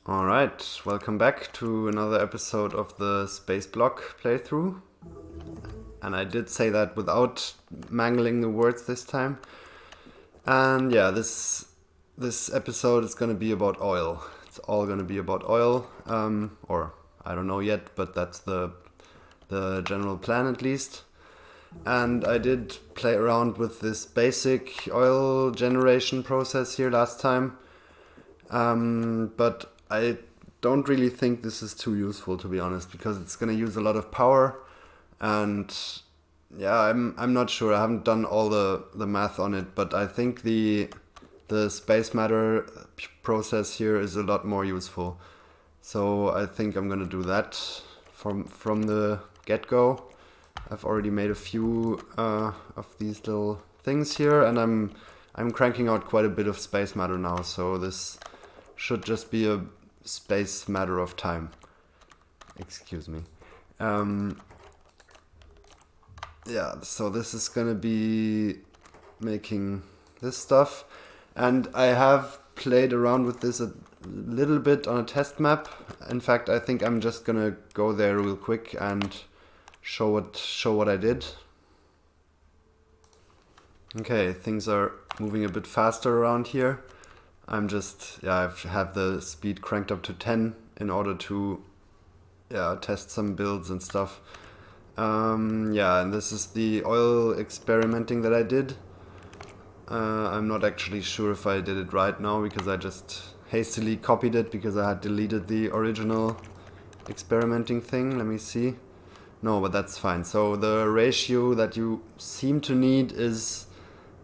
Alright, welcome back to another episode of the SpaceBlock playthrough. And I did say that without mangling the words this time. And yeah, this episode is gonna be about oil. It's all gonna be about oil, or I don't know yet, but that's the general plan at least. And I did play around with this basic oil generation process here last time. But I don't really think this is too useful, to be honest, because it's going to use a lot of power. And yeah, I'm not sure. I haven't done all the math on it, but I think the space matter process here is a lot more useful. So I think I'm going to do that from the get-go. I've already made a few of these little things here, and I'm cranking out quite a bit of space matter now, so this should just be a space matter of time. Excuse me. Yeah, so this is gonna be making this stuff, and I have played around with this a little bit on a test map. In fact, I think I'm just gonna go there real quick and show what I did. Okay, things are moving a bit faster around here. I have the speed cranked up to 10 in order to test some builds and stuff. And this is the oil experimenting that I did. I'm not actually sure if I did it right now because I just hastily copied it because I had deleted the original experimenting thing. Let me see. No, but that's fine. So the ratio that you seem to need is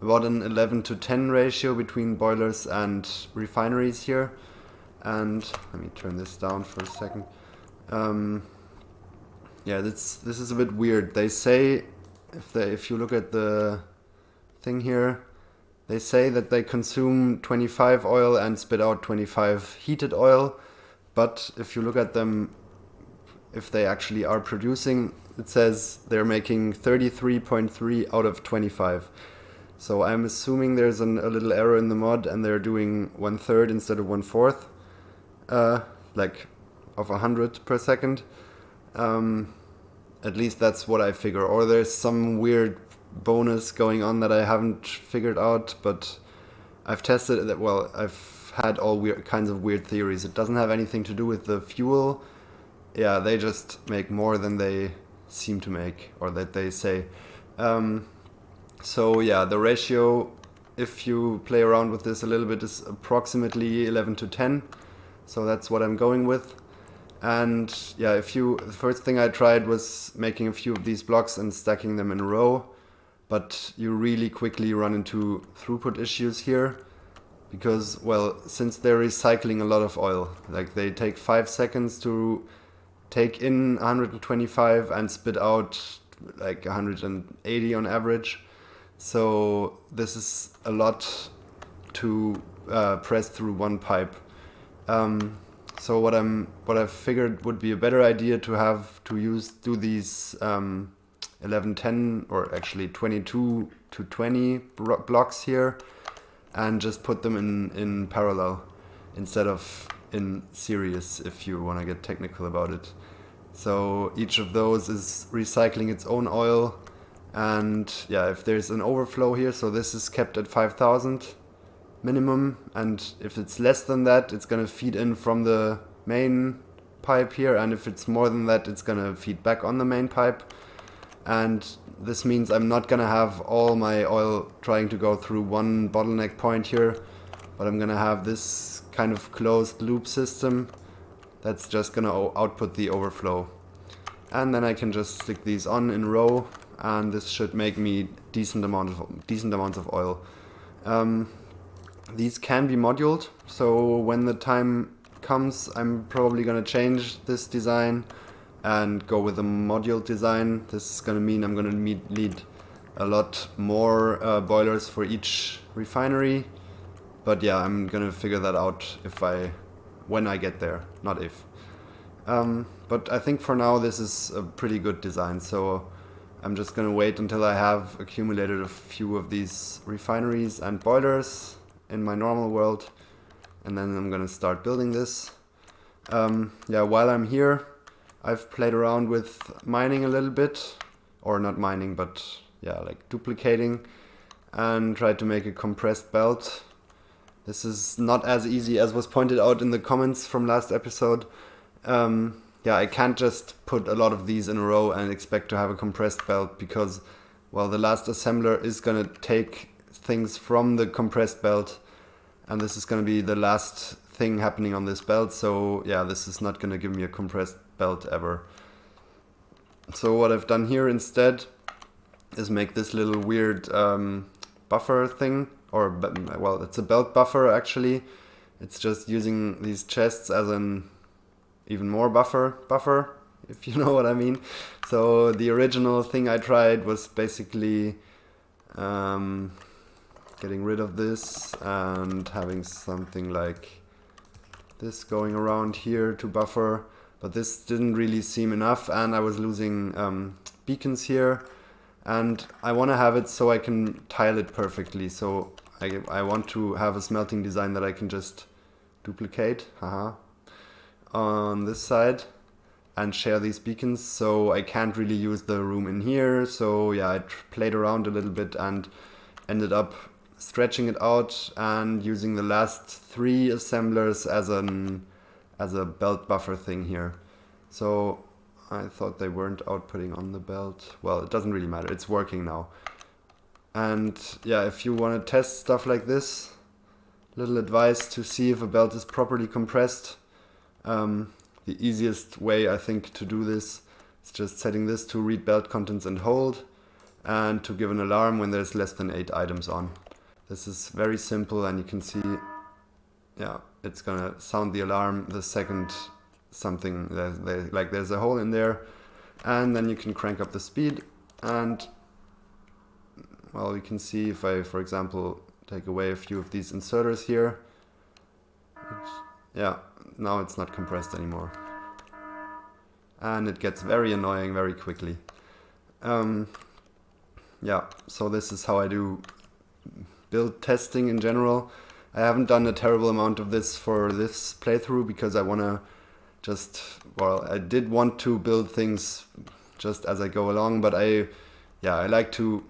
about an 11 to 10 ratio between boilers and refineries here. And let me turn this down for a second. This is a bit weird. They say, if you look at the thing here, they say that they consume 25 oil and spit out 25 heated oil. But if you look at them, if they actually are producing, it says they're making 33.3 out of 25. So I'm assuming there's a little error in the mod and they're doing 1/3 instead of 1/4, like of 100 per second. At least that's what I figure. Or there's some weird bonus going on that I haven't figured out, but I've tested it. Well, I've had all kinds of weird theories. It doesn't have anything to do with the fuel. Yeah, they just make more than they seem to make, or that they say. So yeah, the ratio, if you play around with this a little bit, is approximately 11 to 10. So that's what I'm going with. And yeah, the first thing I tried was making a few of these blocks and stacking them in a row. But you really quickly run into throughput issues here. Because, well, since they're recycling a lot of oil, like they take 5 seconds to take in 125 and spit out like 180 on average. So this is a lot to press through one pipe. So what I figured would be a better idea to do these 11-10 or actually 22 to 20 blocks here, and just put them in parallel instead of in series, if you want to get technical about it. So each of those is recycling its own oil. And yeah, if there's an overflow here, so this is kept at 5,000 minimum, and if it's less than that, it's gonna feed in from the main pipe here, and if it's more than that, it's gonna feed back on the main pipe. And this means I'm not gonna have all my oil trying to go through one bottleneck point here, but I'm gonna have this kind of closed loop system that's just gonna output the overflow. And then I can just stick these on in row, and this should make me decent amounts of oil. These can be moduled, so when the time comes, I'm probably gonna change this design and go with a module design. This is gonna mean I'm gonna need a lot more boilers for each refinery. But yeah, I'm gonna figure that out when I get there, not if. But I think for now this is a pretty good design, so I'm just gonna wait until I have accumulated a few of these refineries and boilers in my normal world, and then I'm gonna start building this. Yeah, while I'm here, I've played around with mining a little bit, or not mining, but yeah, like duplicating, and tried to make a compressed belt. This is not as easy as was pointed out in the comments from last episode. Yeah, I can't just put a lot of these in a row and expect to have a compressed belt because, well, the last assembler is gonna take things from the compressed belt, and this is gonna be the last thing happening on this belt. So yeah, this is not gonna give me a compressed belt ever. So what I've done here instead is make this little weird buffer thing, or well, it's a belt buffer actually. It's just using these chests as an even more buffer, if you know what I mean. So the original thing I tried was basically getting rid of this and having something like this going around here to buffer, but this didn't really seem enough, and I was losing beacons here, and I want to have it so I can tile it perfectly. So I want to have a smelting design that I can just duplicate on this side and share these beacons, so I can't really use the room in here. So yeah, I played around a little bit and ended up stretching it out and using the last 3 assemblers as a belt buffer thing here. So I thought they weren't outputting on the belt. Well, it doesn't really matter, it's working now. And yeah, if you want to test stuff like this, little advice to see if a belt is properly compressed. The easiest way I think to do this is just setting this to read belt contents and hold, and to give an alarm when there's less than 8 items on. This is very simple, and you can see, yeah, it's gonna sound the alarm the second something, there's a hole in there, and then you can crank up the speed, and well, you can see if I, for example, take away a few of these inserters here, yeah, now it's not compressed anymore. And it gets very annoying very quickly. Yeah, so this is how I do build testing in general. I haven't done a terrible amount of this for this playthrough because I want to just, well, I did want to build things just as I go along, but I like to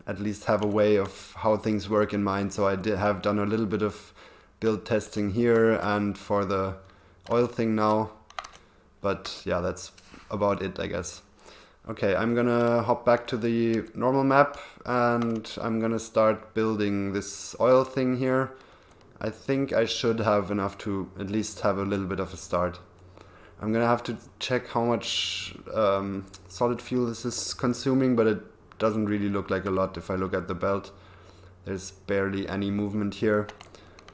at least have a way of how things work in mind. So I have done a little bit of build testing here and for the oil thing now, but yeah, that's about it, I guess. Okay, I'm gonna hop back to the normal map and I'm gonna start building this oil thing here. I think I should have enough to at least have a little bit of a start. I'm gonna have to check how much solid fuel this is consuming, but it doesn't really look like a lot if I look at the belt. There's barely any movement here.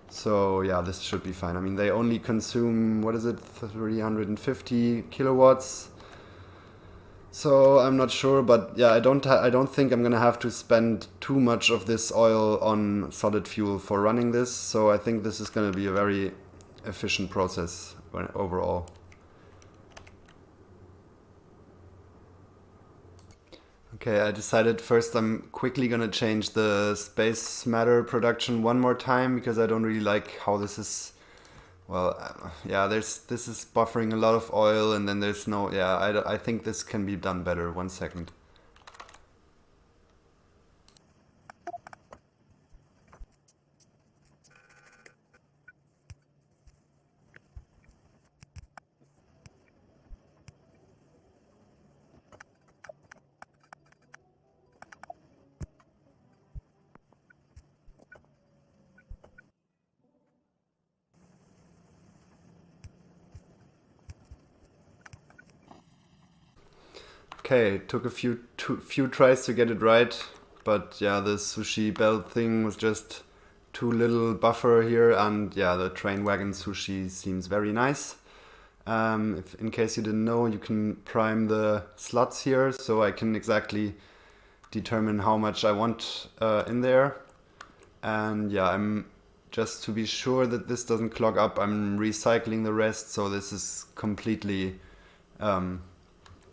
So yeah, this should be fine. I mean, they only consume, what is it, 350 kilowatts. So I'm not sure, but yeah, I don't think I'm gonna have to spend too much of this oil on solid fuel for running this. So I think this is gonna be a very efficient process overall. Okay, I decided first I'm quickly gonna change the space matter production one more time because I don't really like how this is. Well, yeah, this is buffering a lot of oil, and then there's no, yeah, I think this can be done better. 1 second. Okay, it took a few tries to get it right, but yeah, the sushi belt thing was just too little buffer here, and yeah, the train wagon sushi seems very nice. In case you didn't know, you can prime the slots here, so I can exactly determine how much I want in there. And yeah, I'm just to be sure that this doesn't clog up, I'm recycling the rest, so this is completely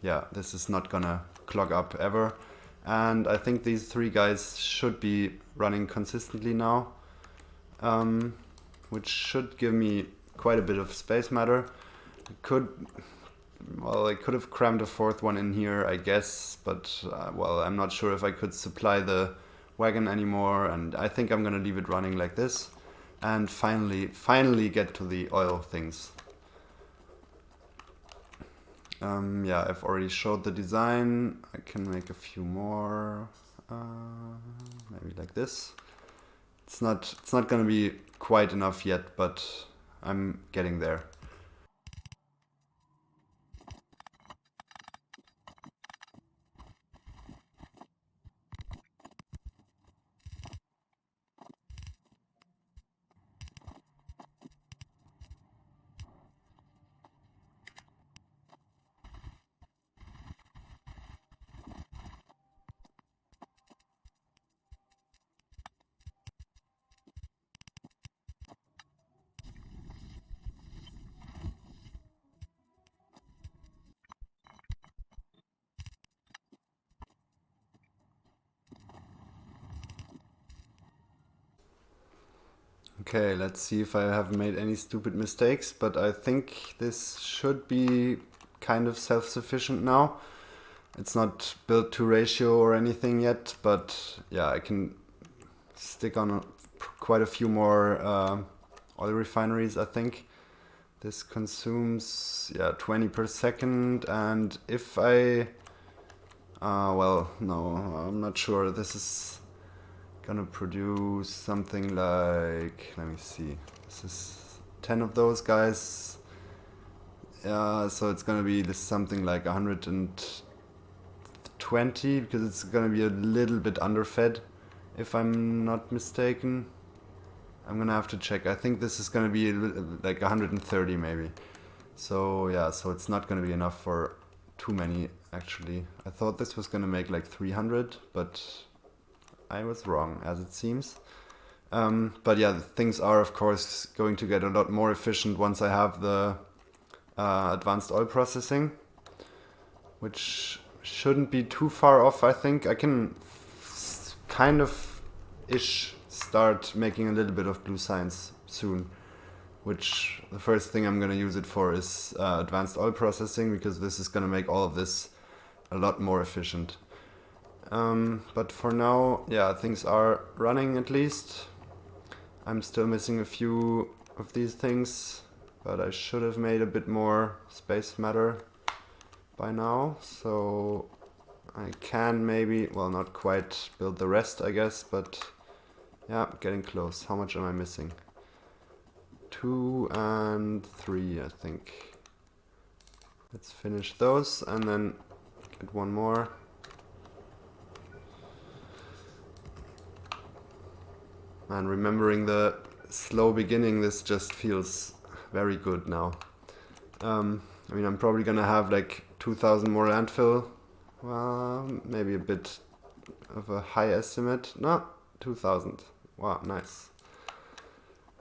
yeah, this is not gonna clog up ever. And I think these 3 guys should be running consistently now, which should give me quite a bit of space matter. Well, I could have crammed a fourth one in here, I guess, but well, I'm not sure if I could supply the wagon anymore, and I think I'm gonna leave it running like this and finally get to the oil things. Yeah, I've already showed the design. I can make a few more, maybe like this. It's not gonna be quite enough yet, but I'm getting there. Okay, let's see if I have made any stupid mistakes, but I think this should be kind of self-sufficient now. It's not built to ratio or anything yet, but yeah, I can stick on quite a few more oil refineries, I think. This consumes, yeah, 20 per second, and if I... well, no, I'm not sure. This is gonna produce something like, let me see, this is 10 of those guys. Yeah, so it's gonna be this something like 120, because it's gonna be a little bit underfed, if I'm not mistaken. I'm gonna have to check. I think this is gonna be like 130 maybe. So yeah, so it's not gonna be enough for too many actually. I thought this was gonna make like 300, but I was wrong, as it seems. But yeah, things are of course going to get a lot more efficient once I have the advanced oil processing, which shouldn't be too far off. I think I can kind of ish start making a little bit of blue science soon, which the first thing I'm going to use it for is advanced oil processing, because this is going to make all of this a lot more efficient. But for now, yeah, things are running at least. I'm still missing a few of these things, but I should have made a bit more space matter by now, so I can maybe, well, not quite build the rest, I guess, but yeah, getting close. How much am I missing? 2 and 3, I think. Let's finish those and then get one more. And remembering the slow beginning, this just feels very good now. I mean, I'm probably gonna have like 2,000 more landfill. Well, maybe a bit of a high estimate. No, 2,000. Wow, nice.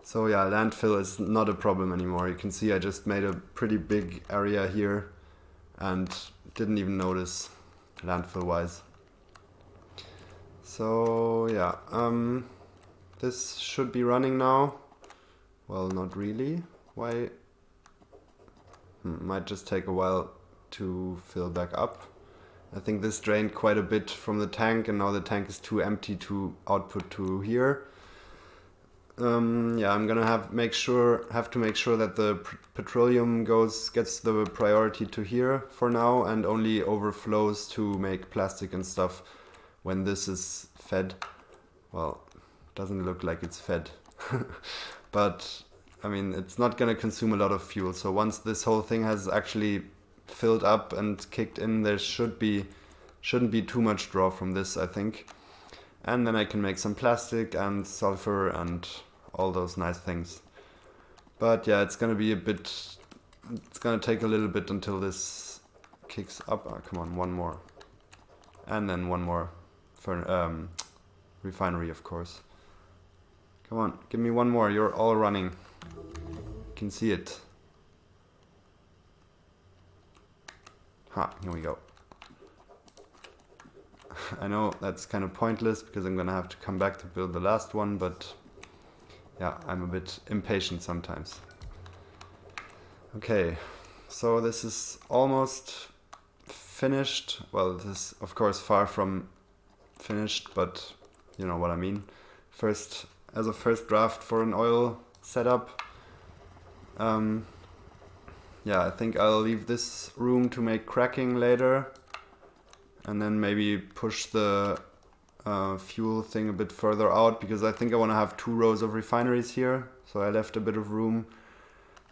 So yeah, landfill is not a problem anymore. You can see I just made a pretty big area here and didn't even notice landfill-wise. So yeah, this should be running now. Well, not really. Why? Might just take a while to fill back up. I think this drained quite a bit from the tank, and now the tank is too empty to output to here. Yeah, I'm gonna have to make sure that the petroleum gets the priority to here for now, and only overflows to make plastic and stuff when this is fed. Well, doesn't look like it's fed, but I mean, it's not gonna consume a lot of fuel. So once this whole thing has actually filled up and kicked in, there shouldn't be too much draw from this, I think. And then I can make some plastic and sulfur and all those nice things. But yeah, it's gonna take a little bit until this kicks up. Oh, come on, one more. And then one more for refinery, of course. Come on, give me one more. You're all running. You can see it. Here we go. I know that's kind of pointless because I'm gonna have to come back to build the last one, but yeah, I'm a bit impatient sometimes. Okay, so this is almost finished. Well, this is of course far from finished, but you know what I mean. First, as a first draft for an oil setup. Um, yeah, I think I'll leave this room to make cracking later, and then maybe push the fuel thing a bit further out, because I think I want to have 2 rows of refineries here, so I left a bit of room.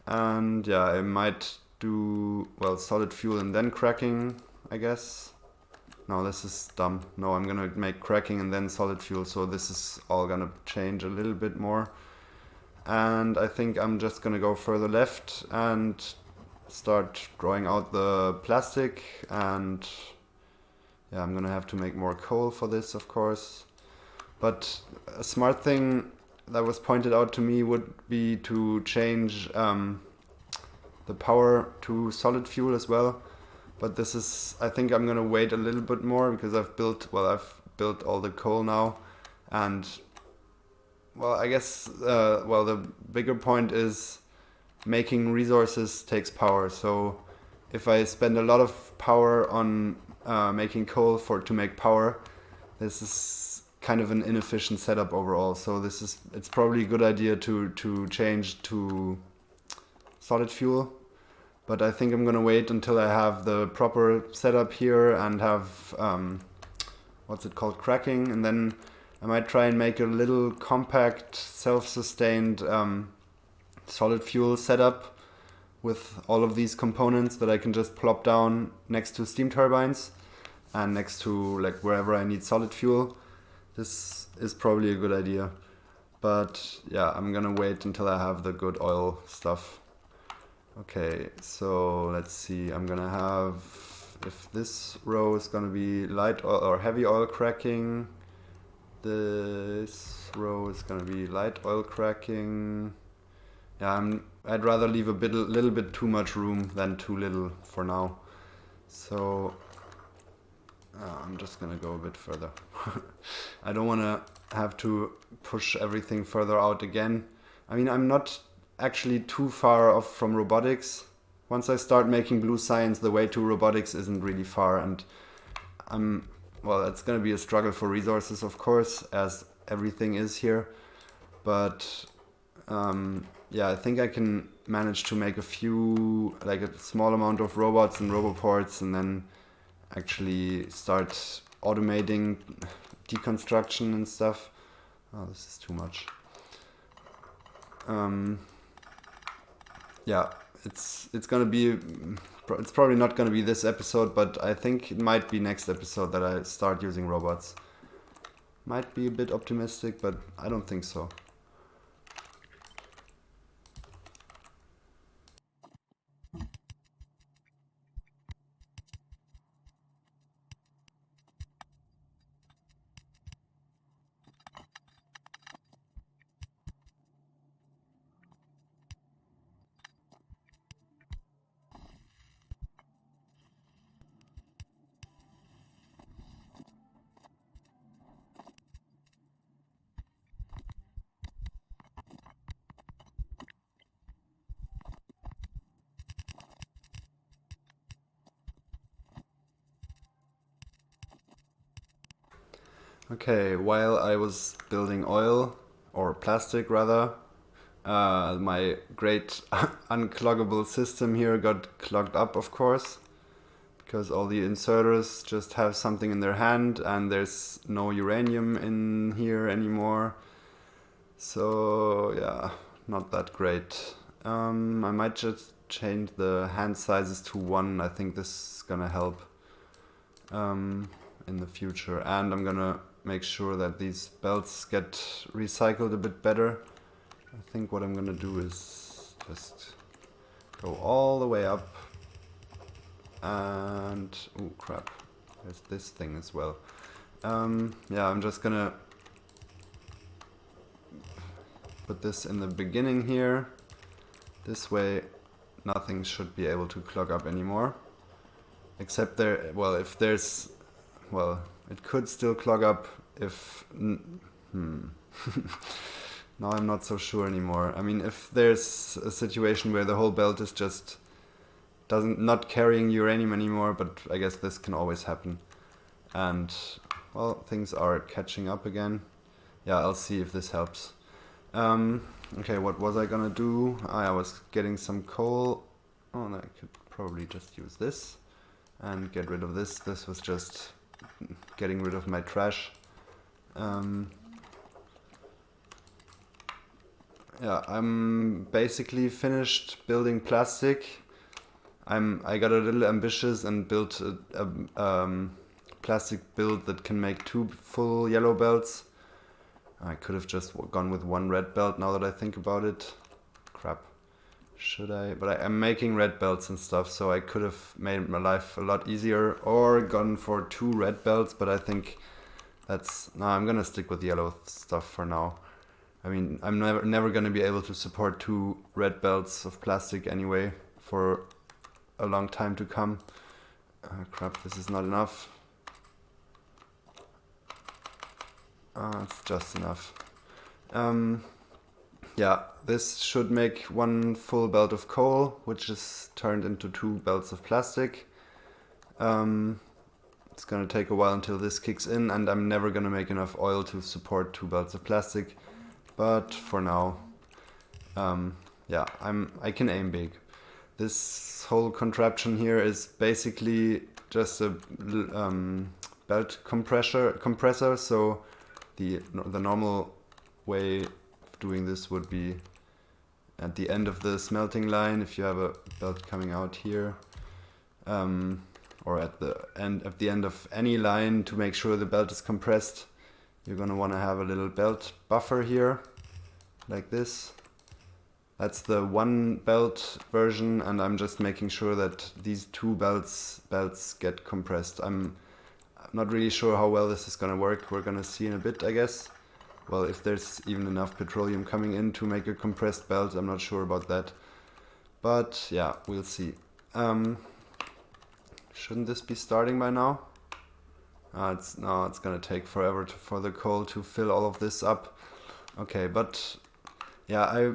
And yeah, I might do, well, solid fuel and then cracking, I guess. No, this is dumb. No, I'm gonna make cracking and then solid fuel, so this is all gonna change a little bit more. And I think I'm just gonna go further left and start drawing out the plastic, and yeah, I'm gonna have to make more coal for this, of course. But a smart thing that was pointed out to me would be to change the power to solid fuel as well. But this is, I think I'm gonna wait a little bit more, because I've built all the coal now, and well, I guess the bigger point is making resources takes power. So if I spend a lot of power on making coal to make power, this is kind of an inefficient setup overall. So it's probably a good idea to change to solid fuel. But I think I'm gonna wait until I have the proper setup here and have what's it called, cracking, and then I might try and make a little compact, self-sustained solid fuel setup with all of these components that I can just plop down next to steam turbines and next to like wherever I need solid fuel. This is probably a good idea. But yeah, I'm gonna wait until I have the good oil stuff. Okay, so let's see. I'm gonna have, if this row is gonna be light oil or heavy oil cracking, this row is gonna be light oil cracking. Yeah, I'd rather leave a little bit too much room than too little for now. So I'm just gonna go a bit further. I don't wanna have to push everything further out again. I mean, I'm not actually too far off from robotics. Once I start making blue science, the way to robotics isn't really far, and well, it's gonna be a struggle for resources, of course, as everything is here. But yeah, I think I can manage to make a small amount of robots and roboports, and then actually start automating deconstruction and stuff. Oh, this is too much. Yeah, it's probably not gonna be this episode, but I think it might be next episode that I start using robots. Might be a bit optimistic, but I don't think so. Okay, while I was building oil, or plastic rather, my great uncloggable system here got clogged up, of course, because all the inserters just have something in their hand and there's no uranium in here anymore. So yeah, not that great. I might just change the hand sizes to 1. I think this is gonna help in the future, and I'm gonna make sure that these belts get recycled a bit better. I think what I'm gonna do is just go all the way up, and oh crap, there's this thing as well. Yeah, I'm just gonna put this in the beginning here. This way nothing should be able to clog up anymore, except if there's, well, it could still clog up if Now I'm not so sure anymore. I mean, if there's a situation where the whole belt is just not carrying uranium anymore, but I guess this can always happen. And well, things are catching up again. Yeah, I'll see if this helps. Okay, what was I gonna do? I was getting some coal. Oh, and I could probably just use this and get rid of this. This was just getting rid of my trash. Yeah, I'm basically finished building plastic. I got a little ambitious and built a plastic build that can make 2 full yellow belts. I could have just gone with 1 red belt now that I think about it. Crap. Should I? But I'm making red belts and stuff, so I could have made my life a lot easier or gone for 2 red belts, but I think no, I'm gonna stick with yellow stuff for now. I mean, I'm never gonna be able to support 2 red belts of plastic anyway for a long time to come. Crap, this is not enough. It's just enough. Yeah, this should make 1 full belt of coal, which is turned into 2 belts of plastic. It's gonna take a while until this kicks in, and I'm never gonna make enough oil to support 2 belts of plastic. But for now, yeah, I can aim big. This whole contraption here is basically just a belt compressor. So the normal way of doing this would be at the end of the smelting line, if you have a belt coming out here, or at the end of any line, to make sure the belt is compressed. You're gonna want to have a little belt buffer here, like this. That's the 1 belt version, and I'm just making sure that these 2 belts get compressed. I'm not really sure how well this is gonna work. We're gonna see in a bit, I guess. Well, if there's even enough petroleum coming in to make a compressed belt, I'm not sure about that. But yeah, we'll see. Shouldn't this be starting by now? It's gonna take forever for the coal to fill all of this up. Okay, but yeah, I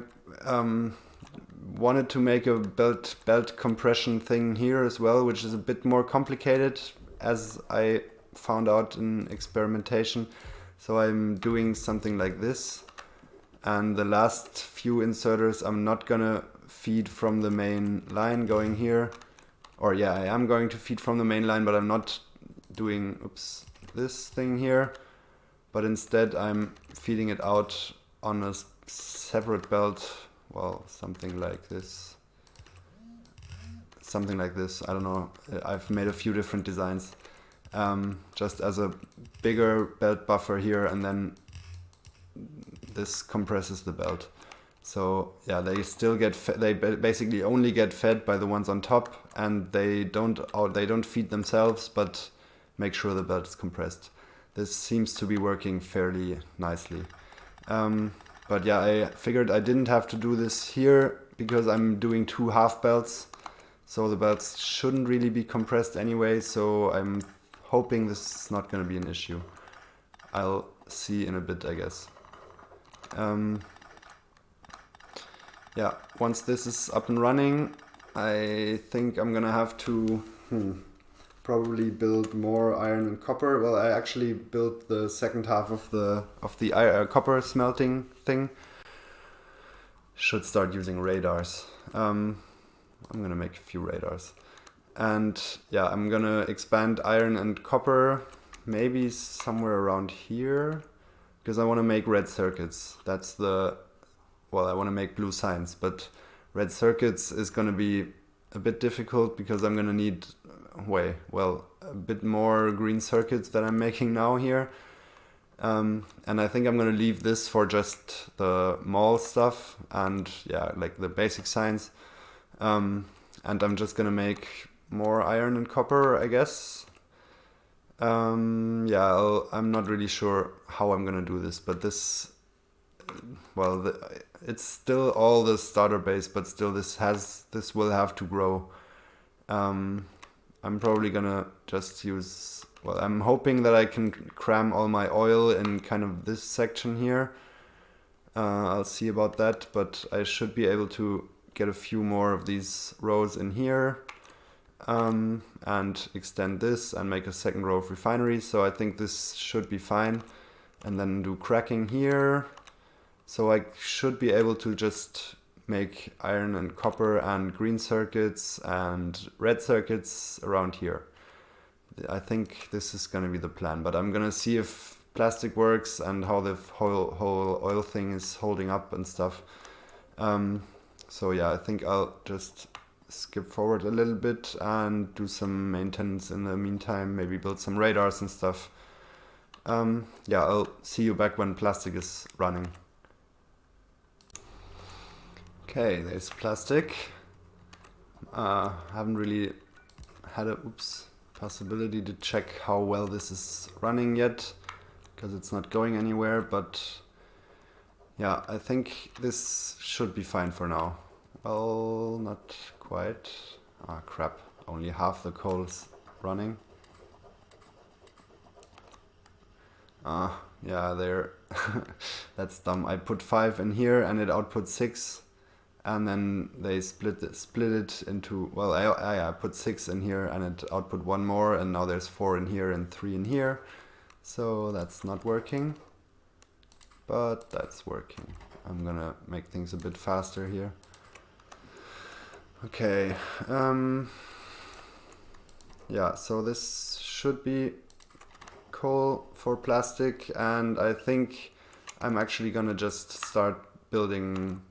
wanted to make a belt compression thing here as well, which is a bit more complicated, as I found out in experimentation. So I'm doing something like this, and the last few inserters I'm not gonna feed from the main line going here. Or yeah, I am going to feed from the main line, but I'm not doing this thing here, but instead I'm feeding it out on a separate belt. Well, something like this, I don't know, I've made a few different designs, just as a bigger belt buffer here, and then this compresses the belt. So yeah, they still get they basically only get fed by the ones on top, and they don't feed themselves, but make sure the belt is compressed. This seems to be working fairly nicely. But yeah, I figured I didn't have to do this here because I'm doing 2 half belts, so the belts shouldn't really be compressed anyway, so I'm hoping this is not going to be an issue. I'll see in a bit, I guess. Yeah, once this is up and running, I think I'm gonna have to probably build more iron and copper. Well, I actually built the second half of the copper smelting thing. Should start using radars. I'm gonna make a few radars. And yeah, I'm gonna expand iron and copper maybe somewhere around here, because I want to make red circuits. I want to make blue signs, but red circuits is going to be a bit difficult because I'm going to need a bit more green circuits that I'm making now here. And I think I'm going to leave this for just the mall stuff and yeah, like the basic signs. And I'm just going to make more iron and copper, I guess. I'm not really sure how I'm going to do this, but this, it's still all the starter base, but still this will have to grow. I'm probably gonna just use, I'm hoping that I can cram all my oil in kind of this section here. I'll see about that, but I should be able to get a few more of these rows in here and extend this and make a second row of refinery. So I think this should be fine. And then do cracking here. So I should be able to just make iron and copper and green circuits and red circuits around here. I think this is going to be the plan, but I'm going to see if plastic works and how the whole oil thing is holding up and stuff. So yeah, I think I'll just skip forward a little bit and do some maintenance in the meantime, maybe build some radars and stuff. Yeah, I'll see you back when plastic is running. Okay, there's plastic. Haven't really had a possibility to check how well this is running yet, because it's not going anywhere, but yeah, I think this should be fine for now. Well, not quite. Ah, crap. Only half the coal's running. Yeah, there. That's dumb. I put 5 in here and it output 6. And then they split it into, well, I put 6 in here and it output 1 more, and now there's 4 in here and 3 in here. So that's not working, but that's working. I'm gonna make things a bit faster here. Okay, yeah, so this should be coal for plastic, and I think I'm actually gonna just start building.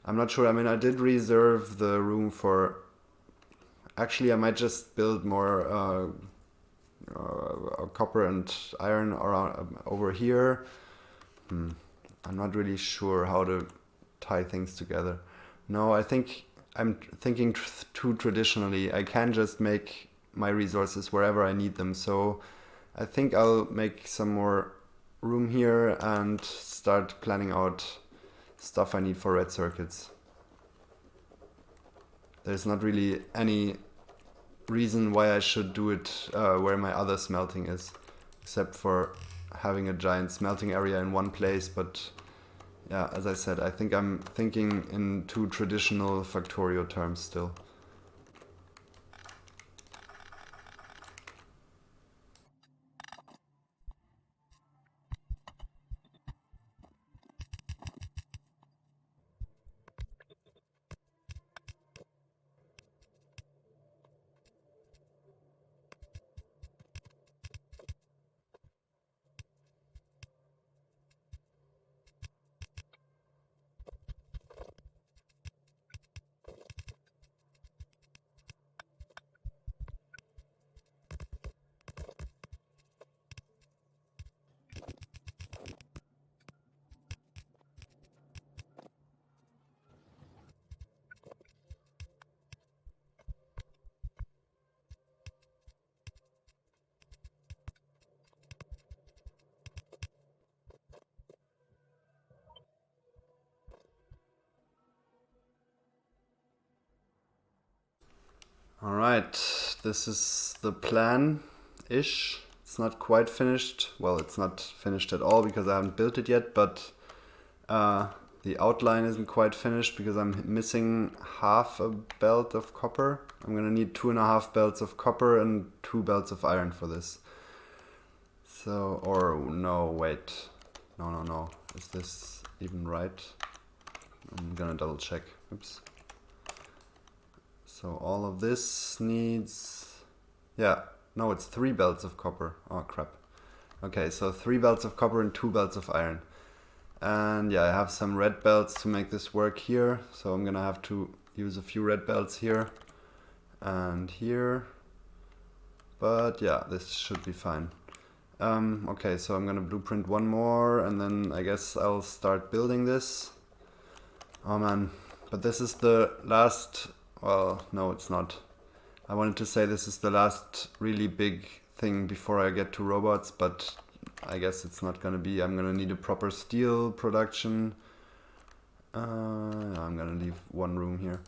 I'm not sure. I mean, I did reserve the room for. Actually, I might just build more copper and iron around over here. I'm not really sure how to tie things together. No, I think I'm thinking too traditionally. I can just make my resources wherever I need them. So I think I'll make some more room here and start planning out stuff I need for red circuits. There's not really any reason why I should do it where my other smelting is, except for having a giant smelting area in one place. But yeah, as I said, I think I'm thinking in too traditional Factorio terms still. Alright, this is the plan-ish. It's not quite finished. Well, it's not finished at all because I haven't built it yet, but the outline isn't quite finished because I'm missing half a belt of copper. I'm gonna need 2.5 belts of copper and 2 belts of iron for this. So, or no, wait. No. Is this even right? I'm gonna double check. Oops. So all of this needs, yeah, no, it's 3 belts of copper. Oh crap. Okay, so 3 belts of copper and 2 belts of iron. And yeah, I have some red belts to make this work here. So I'm gonna have to use a few red belts here and here. But yeah, this should be fine. Okay, so I'm gonna blueprint one more and then I guess I'll start building this. Oh man, but this is the last. Well, no, it's not. I wanted to say this is the last really big thing before I get to robots, but I guess it's not gonna be. I'm gonna need a proper steel production. I'm gonna leave one room here.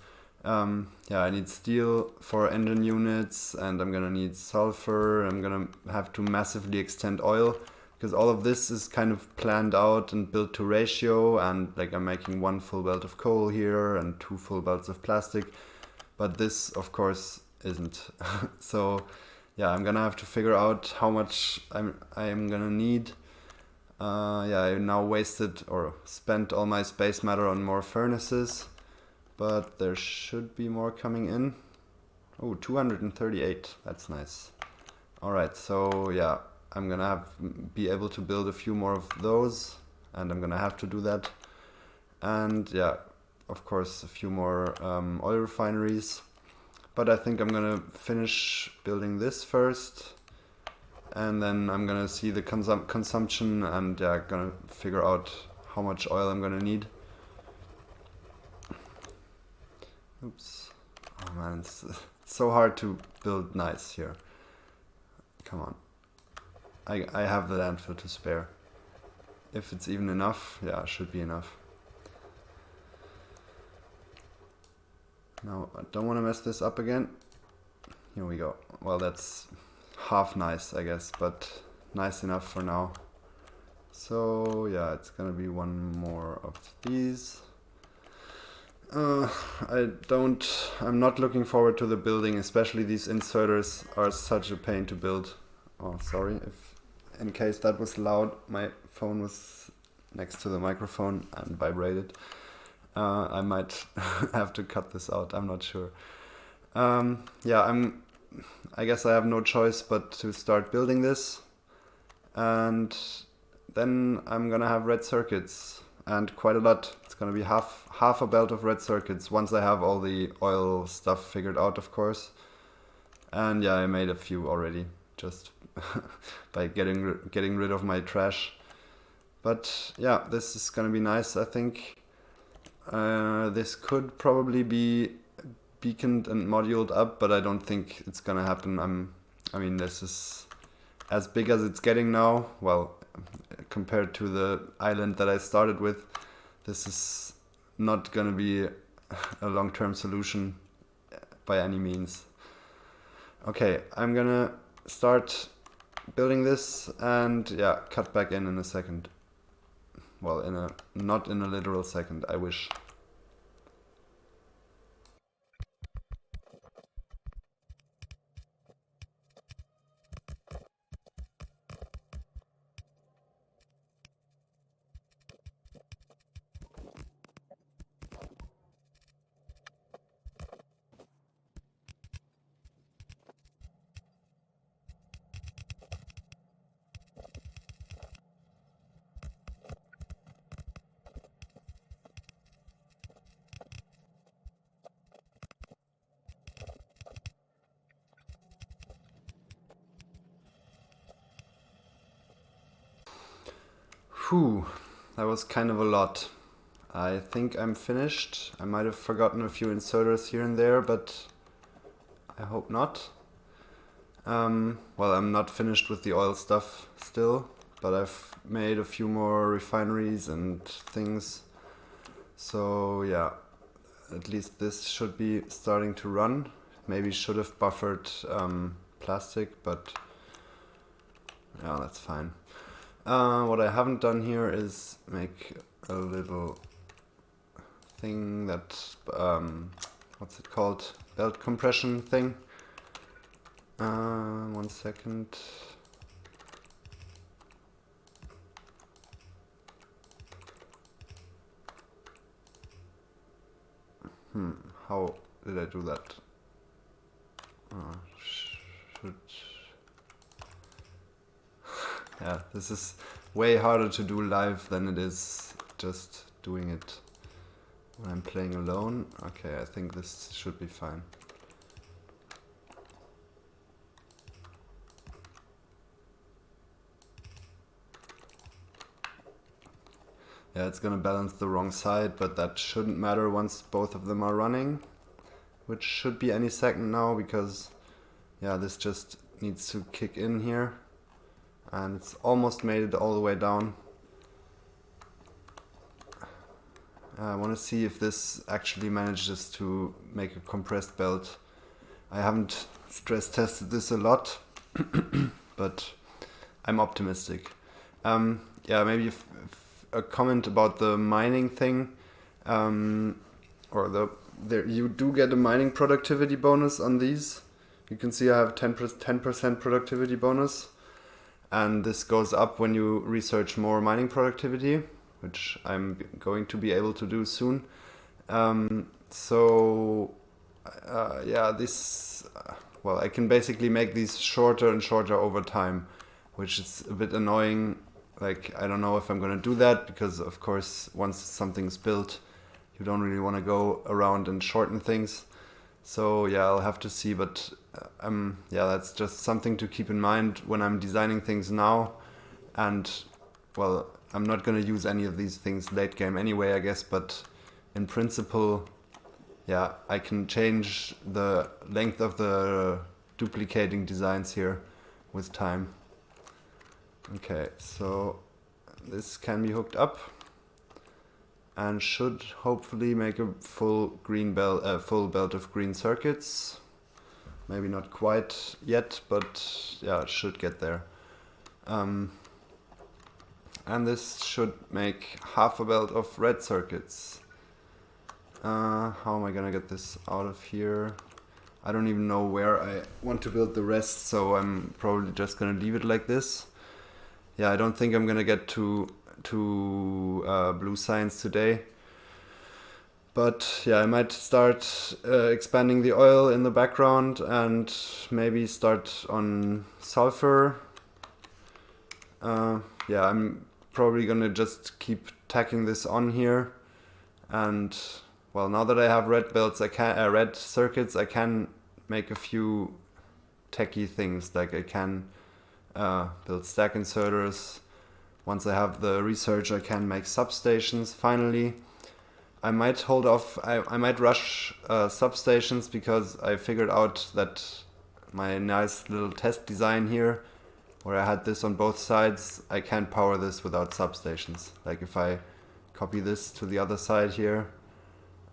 Yeah, I need steel for engine units, and I'm gonna need sulfur. I'm gonna have to massively extend oil. because all of this is kind of planned out and built to ratio, and like I'm making 1 full belt of coal here and 2 full belts of plastic, but this of course isn't. So yeah, I'm gonna have to figure out how much I am gonna need. Yeah, I now wasted or spent all my space matter on more furnaces, but there should be more coming in. Oh, 238, that's nice. Alright, so yeah, I'm gonna be able to build a few more of those, and I'm gonna have to do that. And yeah, of course, a few more oil refineries. But I think I'm gonna finish building this first, and then I'm gonna see the consumption, and yeah, gonna figure out how much oil I'm gonna need. Oops. Oh man, it's so hard to build nice here. Come on. I have the landfill to spare. If it's even enough, yeah, it should be enough. Now, I don't want to mess this up again. Here we go. Well, that's half nice, I guess, but nice enough for now. So, yeah, it's gonna be 1 more of these. I'm not looking forward to the building, especially these inserters are such a pain to build. Oh, sorry, in case that was loud, my phone was next to the microphone and vibrated. I might have to cut this out, I'm not sure. Yeah, I guess I have no choice but to start building this. And then I'm gonna have red circuits, and quite a lot. It's gonna be half a belt of red circuits once I have all the oil stuff figured out, of course. And yeah, I made a few already, just by getting rid of my trash. But yeah, this is gonna be nice, I think. This could probably be beaconed and moduled up, but I don't think it's gonna happen. I mean, this is as big as it's getting now. Well, compared to the island that I started with, this is not gonna be a long-term solution by any means. Okay, I'm gonna start building this and yeah, cut back in a second. Well, not in a literal second, I wish. Whew, that was kind of a lot. I think I'm finished. I might have forgotten a few inserters here and there, but I hope not. Well, I'm not finished with the oil stuff still, but I've made a few more refineries and things. So yeah, at least this should be starting to run. Maybe should have buffered plastic, but yeah, that's fine. What I haven't done here is make a little thing that, what's it called? Belt compression thing. 1 second. How did I do that? Should... Yeah, this is way harder to do live than it is just doing it when I'm playing alone. Okay, I think this should be fine. Yeah, it's gonna balance the wrong side, but that shouldn't matter once both of them are running, which should be any second now, because yeah, this just needs to kick in here. And it's almost made it all the way down. I want to see if this actually manages to make a compressed belt. I haven't stress tested this a lot, but I'm optimistic. Yeah, maybe a comment about the mining thing, or you do get a mining productivity bonus on these. You can see I have 10% productivity bonus, and this goes up when you research more mining productivity, which I'm going to be able to do soon. Yeah, well, I can basically make these shorter and shorter over time, which is a bit annoying. Like, I don't know if I'm gonna do that, because of course once something's built, you don't really want to go around and shorten things. So yeah, I'll have to see, but yeah, that's just something to keep in mind when I'm designing things now. And well, I'm not gonna use any of these things late game anyway, I guess, but in principle, yeah, I can change the length of the duplicating designs here with time. Okay, so this can be hooked up and should hopefully make a full belt of green circuits. Maybe not quite yet, but yeah, it should get there. And this should make half a belt of red circuits. How am I gonna get this out of here? I don't even know where I want to build the rest, so I'm probably just gonna leave it like this. Yeah, I don't think I'm gonna get to blue science today. But yeah, I might start expanding the oil in the background and maybe start on sulfur. Yeah, I'm probably gonna just keep tacking this on here. And well, now that I have red belts, red circuits, I can make a few techie things. Like I can build stack inserters. Once I have the research, I can make substations finally. I might hold off, I might rush substations, because I figured out that my nice little test design here, where I had this on both sides, I can't power this without substations. Like if I copy this to the other side here,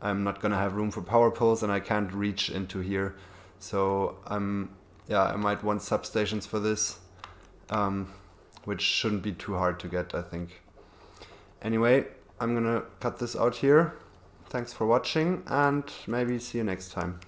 I'm not gonna have room for power poles and I can't reach into here. So yeah, I might want substations for this, which shouldn't be too hard to get, I think. Anyway, I'm gonna cut this out here. Thanks for watching, and maybe see you next time.